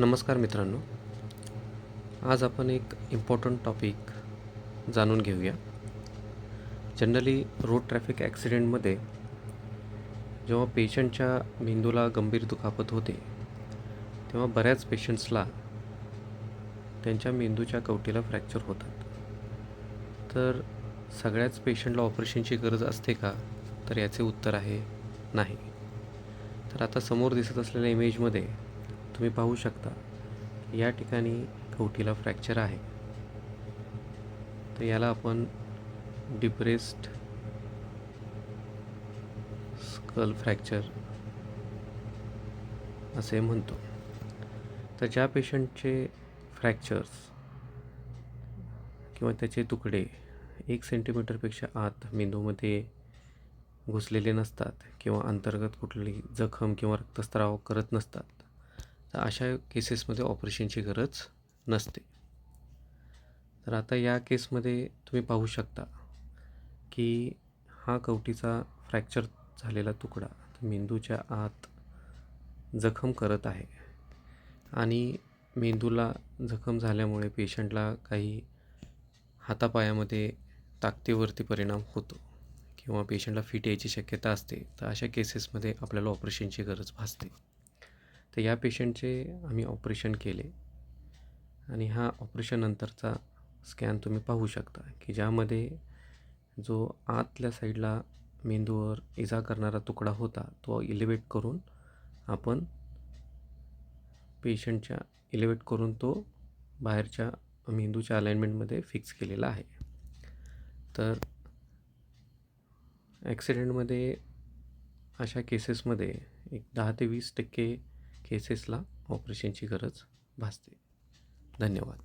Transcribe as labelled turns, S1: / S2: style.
S1: नमस्कार मित्रांनो. आज आपण एक इम्पॉर्टंट टॉपिक जाणून घेऊया. जनरली रोड ट्रॅफिक ॲक्सिडेंटमध्ये जेव्हा पेशंटच्या मेंदूला गंभीर दुखापत होते तेव्हा बऱ्याच पेशंट्सला त्यांच्या मेंदूच्या कवटीला फ्रॅक्चर होतात. तर सगळ्याच पेशंटला ऑपरेशनची गरज असते का? तर याचे उत्तर आहे नाही. तर आता समोर दिसत असलेल्या इमेजमध्ये तुम्ही पाहू शकता या ठिकाणी कवटीला फ्रॅक्चर आहे. तर याला आपण डिप्रेस्ड स्कल फ्रॅक्चर असे म्हणतो. तर ज्या पेशंटचे फ्रॅक्चर्स किंवा त्याचे तुकडे 1 सेंटीमीटरपेक्षा आत मेंदूमध्ये घुसलेले नसतात किंवा अंतर्गत कुठली जखम किंवा रक्तस्राव करत नसतात, तर अशा केसेसमध्ये ऑपरेशनची गरज नसते. तर आता या केसमध्ये तुम्ही पाहू शकता की हा कवटीचा फ्रॅक्चर झालेला तुकडा मेंदूच्या आत जखम करत आहे आणि मेंदूला जखम झाल्यामुळे पेशंटला काही हातापायामध्ये ताकदीवरती परिणाम होतो किंवा पेशंटला फिट यायची शक्यता असते. तर अशा केसेसमध्ये आपल्याला ऑपरेशनची गरज भासते. तर या पेशंटचे आम्ही ऑपरेशन केले आणि हा ऑपरेशननंतरचा स्कॅन तुम्ही पाहू शकता की ज्यामध्ये जो आतल्या साईडला मेंदूवर इजा करणारा तुकडा होता तो इलेवेट करून आपण पेशंटच्या इलेवेट करून तो बाहेरच्या मेंदूच्या अलाइनमेंटमध्ये फिक्स केलेला आहे. तर ॲक्सिडेंटमध्ये अशा केसेसमध्ये एक 10 ते 20% केसेसला ऑपरेशनची गरज भासते. धन्यवाद.